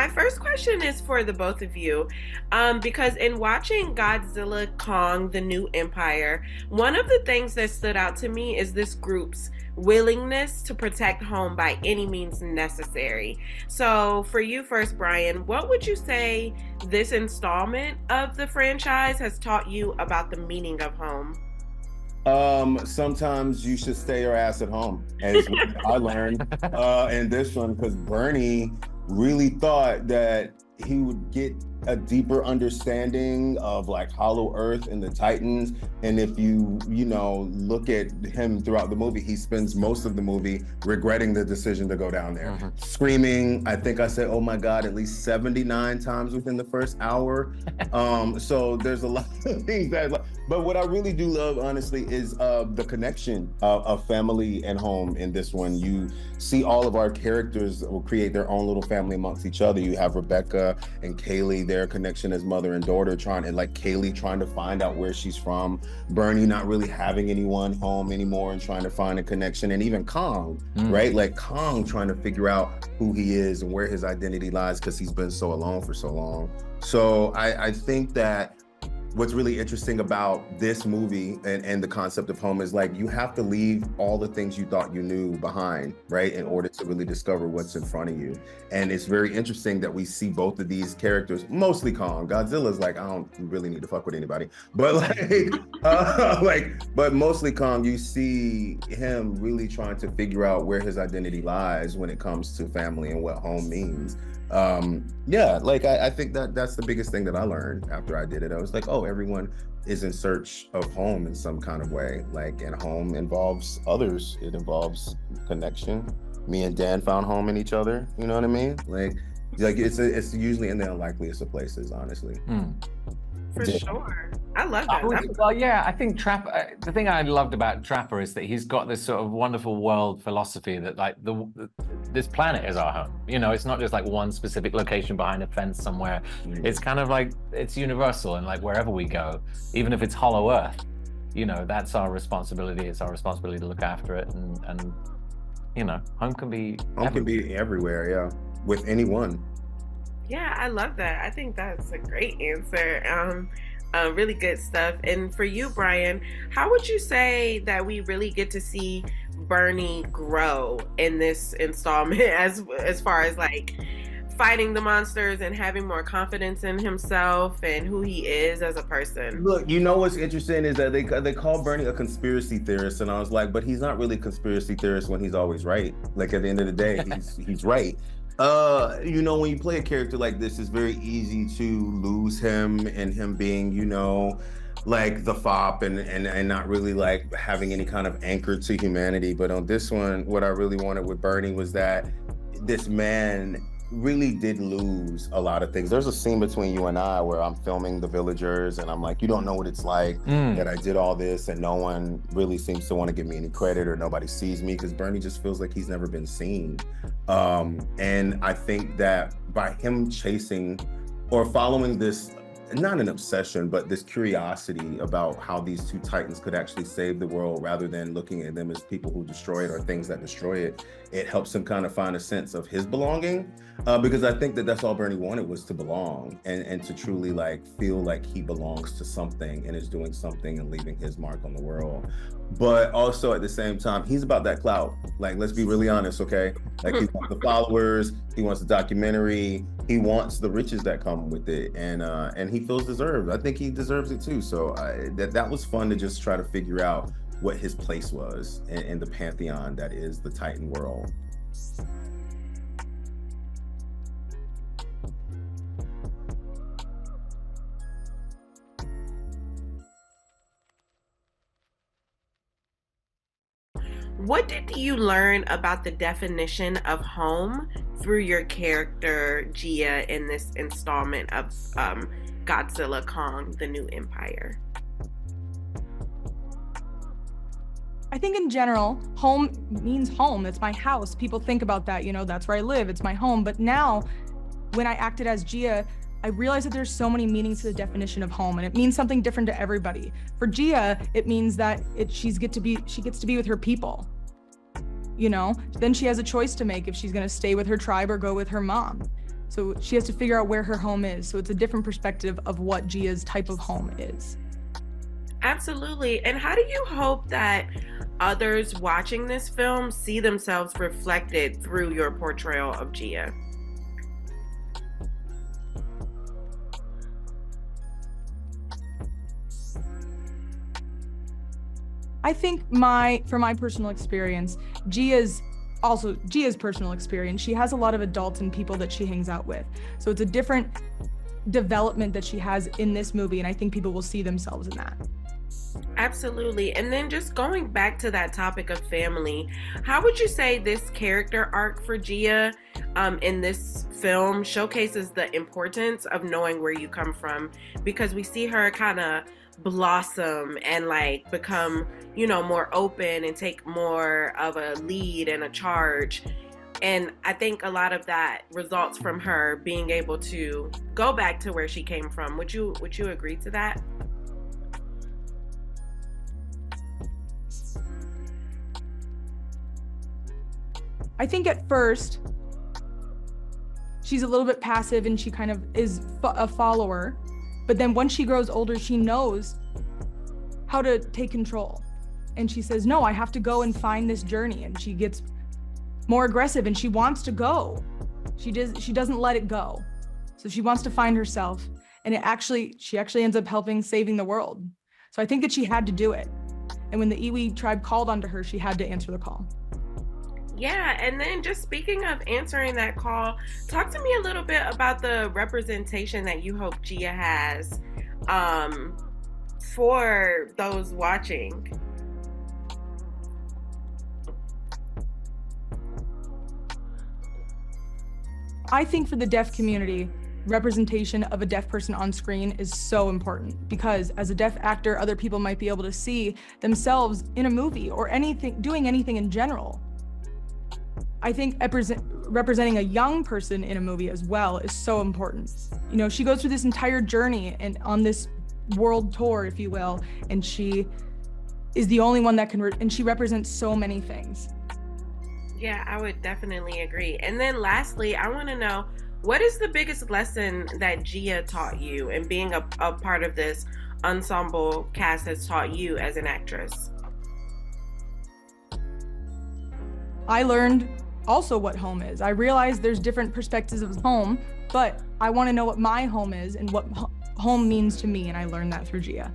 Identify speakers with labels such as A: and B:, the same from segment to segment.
A: my first question is for the both of you, because in watching Godzilla Kong: The New Empire, one of the things that stood out to me is this group's willingness to protect home by any means necessary. So, for you first, Brian, what would you say this installment of the franchise has taught you about the meaning of home?
B: Sometimes you should stay your ass at home, is what I learned in this one, because Bernie really thought that he would get a deeper understanding of like Hollow Earth and the Titans. And if you look at him throughout the movie, he spends most of the movie regretting the decision to go down there, screaming. I think I said, "Oh my God," at least 79 times within the first hour. So there's a lot of things but what I really do love, honestly, is the connection of family and home in this one. You see all of our characters will create their own little family amongst each other. You have Rebecca and Kaylee, their connection as mother and daughter, Kaylee trying to find out where she's from, Bernie not really having anyone home anymore and trying to find a connection, and even Kong, right? Like Kong trying to figure out who he is and where his identity lies because he's been so alone for so long. So I think that what's really interesting about this movie and the concept of home is like you have to leave all the things you thought you knew behind, right, in order to really discover what's in front of you. And it's very interesting that we see both of these characters, mostly Kong. Godzilla's like, I don't really need to fuck with anybody, but but mostly Kong, you see him really trying to figure out where his identity lies when it comes to family and what home means. I think that's the biggest thing that I learned after I did it. I was like, oh, everyone is in search of home in some kind of way. And home involves others. It involves connection. Me and Dan found home in each other. You know what I mean? It's usually in the unlikeliest of places, honestly.
A: For sure. I love that.
C: I think Trapper, the thing I loved about Trapper is that he's got this sort of wonderful world philosophy that this planet is our home. It's not just like one specific location behind a fence somewhere. It's kind of like, it's universal, and like wherever we go, even if it's Hollow Earth, that's our responsibility. It's our responsibility to look after it. And home can be
B: everywhere, yeah, with anyone.
A: Yeah, I love that. I think that's a great answer. Really good stuff. And for you, Brian, how would you say that we really get to see Bernie grow in this installment as far as like fighting the monsters and having more confidence in himself and who he is as a person?
B: Look, what's interesting is that they call Bernie a conspiracy theorist, and I was like, but he's not really a conspiracy theorist when he's always right. Like at the end of the day, he's right. When you play a character like this, it's very easy to lose him and him being, like the fop and not really like having any kind of anchor to humanity. But on this one, what I really wanted with Bernie was that this man really did lose a lot of things. There's a scene between you and I where I'm filming the villagers and I'm like, you don't know what it's like that I did all this and no one really seems to want to give me any credit or nobody sees me, because Bernie just feels like he's never been seen. And I think that by him chasing or following this, not an obsession, but this curiosity about how these two titans could actually save the world rather than looking at them as people who destroy it or things that destroy it, it helps him kind of find a sense of his belonging. Because I think that that's all Bernie wanted, was to belong and to truly like feel like he belongs to something and is doing something and leaving his mark on the world. But also at the same time, he's about that clout. Like, let's be really honest, okay? Like he wants the followers, he wants the documentary, he wants the riches that come with it, and he feels deserved. I think he deserves it too. So that was fun to just try to figure out what his place was in the pantheon that is the Titan world.
A: What did you learn about the definition of home through your character Gia in this installment of Godzilla Kong: The New Empire?
D: I think in general, home means home. It's my house. People think about that, that's where I live. It's my home. But now, when I acted as Gia, I realized that there's so many meanings to the definition of home, and it means something different to everybody. For Gia, it means that she gets to be with her people. Then she has a choice to make if she's gonna stay with her tribe or go with her mom. So she has to figure out where her home is. So it's a different perspective of what Gia's type of home is.
A: Absolutely. And how do you hope that others watching this film see themselves reflected through your portrayal of Gia?
D: I think from my personal experience, Gia's personal experience, she has a lot of adults and people that she hangs out with. So it's a different development that she has in this movie, and I think people will see themselves in that.
A: Absolutely. And then just going back to that topic of family, how would you say this character arc for Gia in this film showcases the importance of knowing where you come from? Because we see her kind of blossom and like become, more open and take more of a lead and a charge. And I think a lot of that results from her being able to go back to where she came from. Would you agree to that?
D: I think at first she's a little bit passive and she kind of is a follower, but then once she grows older, she knows how to take control. And she says, no, I have to go and find this journey. And she gets more aggressive and she wants to go. She doesn't let it go. So she wants to find herself. And she actually ends up saving the world. So I think that she had to do it. And when the Iwi tribe called onto her, she had to answer the call.
A: Yeah, and then just speaking of answering that call, talk to me a little bit about the representation that you hope Gia has for those watching.
D: I think for the deaf community, representation of a deaf person on screen is so important because as a deaf actor, other people might be able to see themselves in a movie or doing anything in general. I think representing a young person in a movie as well is so important. She goes through this entire journey and on this world tour, if you will, and she is the only one that can, and she represents so many things.
A: Yeah, I would definitely agree. And then lastly, I want to know, what is the biggest lesson that Gia taught you and being a part of this ensemble cast has taught you as an actress?
D: I learned also what home is. I realized there's different perspectives of home, but I want to know what my home is and what home means to me, and I learned that through Gia.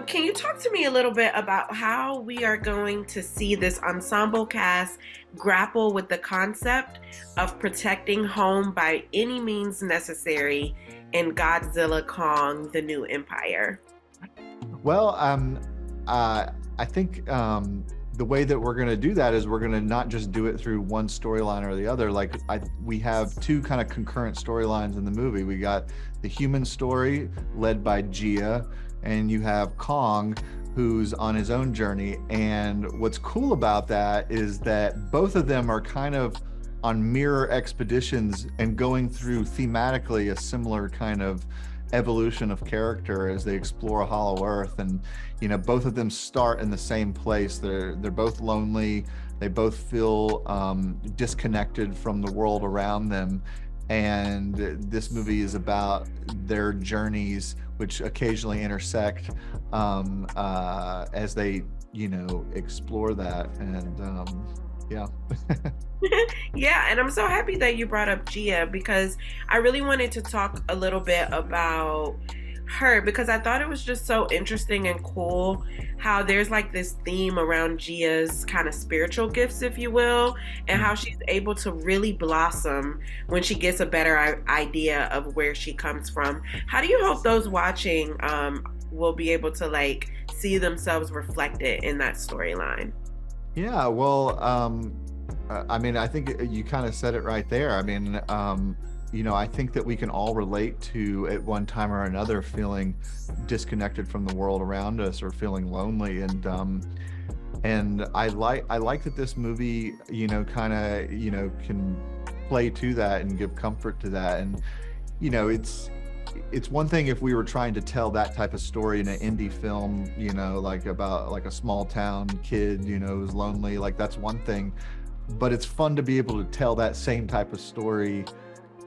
A: Can you talk to me a little bit about how we are going to see this ensemble cast grapple with the concept of protecting home by any means necessary in Godzilla Kong, the New Empire?
E: Well, I think the way that we're going to do that is we're going to not just do it through one storyline or the other. We have two kind of concurrent storylines in the movie. We got the human story led by Gia, and you have Kong, who's on his own journey. And what's cool about that is that both of them are kind of on mirror expeditions and going through thematically a similar kind of evolution of character as they explore Hollow Earth. And both of them start in the same place. They're both lonely. They both feel disconnected from the world around them. And this movie is about their journeys, which occasionally intersect as they explore that. And yeah.
A: Yeah, and I'm so happy that you brought up Gia because I really wanted to talk a little bit about her because I thought it was just so interesting and cool how there's like this theme around Gia's kind of spiritual gifts, if you will, and how she's able to really blossom when she gets a better idea of where she comes from. How do you hope those watching will be able to see themselves reflected in that storyline?
E: Yeah, well, I think you kind of said it right there. I think that we can all relate to, at one time or another, feeling disconnected from the world around us or feeling lonely. And I like that this movie, can play to that and give comfort to that. And, it's one thing if we were trying to tell that type of story in an indie film, you know, like about like a small town kid, you know, who's lonely, like that's one thing. But it's fun to be able to tell that same type of story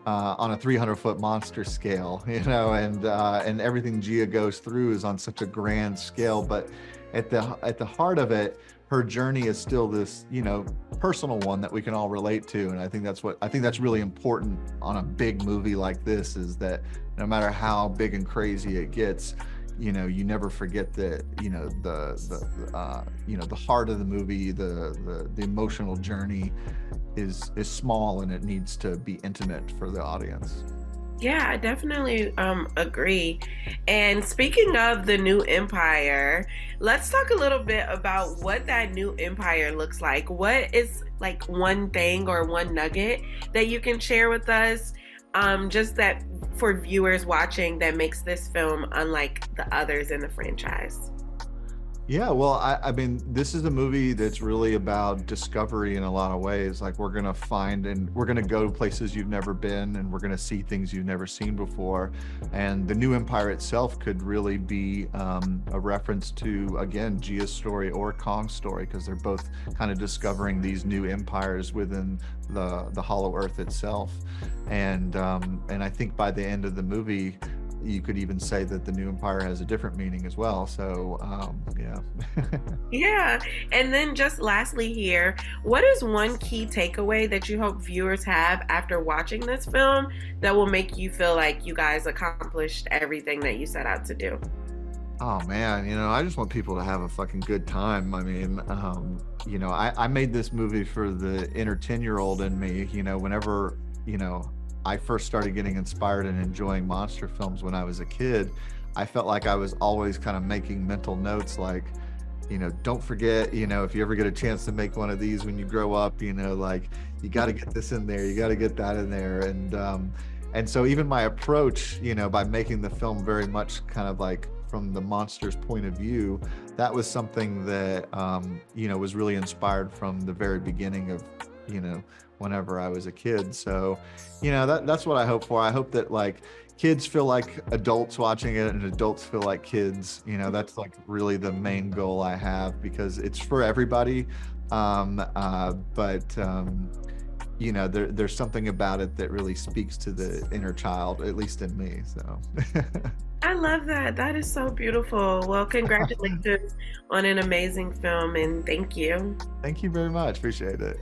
E: on a 300-foot monster scale, you know, and everything Gia goes through is on such a grand scale. But at the heart of it, her journey is still this, you know, personal one that we can all relate to. And I think that's really important on a big movie like this, is that no matter how big and crazy it gets, you know, you never forget that, you know, the heart of the movie, the emotional journey is small, and it needs to be intimate for the audience.
A: Yeah, I definitely agree. And speaking of the new empire, let's talk a little bit about what that new empire looks like. What is like one thing or one nugget that you can share with us, just that for viewers watching, that makes this film unlike the others in the franchise?
E: Yeah, well, I mean, this is a movie that's really about discovery in a lot of ways. Like, we're gonna find and we're gonna go to places you've never been, and we're gonna see things you've never seen before. And the new empire itself could really be a reference to, again, Gia's story or Kong's story, because they're both kind of discovering these new empires within the Hollow Earth itself. And I think by the end of the movie, you could even say that the new empire has a different meaning as well. So yeah.
A: Yeah. And then just lastly here, what is one key takeaway that you hope viewers have after watching this film that will make you feel like you guys accomplished everything that you set out to do?
E: Oh man, you know, I just want people to have a fucking good time. I mean, you know, I made this movie for the inner 10-year-old in me. You know, whenever, you know, I first started getting inspired and enjoying monster films when I was a kid, I felt like I was always kind of making mental notes, like, you know, don't forget, you know, if you ever get a chance to make one of these when you grow up, you know, like, you got to get this in there, you got to get that in there. And so even my approach, you know, by making the film very much kind of like from the monster's point of view, that was something that, you know, was really inspired from the very beginning of, you know, whenever I was a kid. So, you know, that's what I hope for. I hope that like kids feel like adults watching it and adults feel like kids. You know, that's like really the main goal I have, because it's for everybody. But you know, there's something about it that really speaks to the inner child, at least in me. So
A: I love that. That is so beautiful. Well, congratulations on an amazing film, and thank you.
E: Thank you very much. Appreciate it.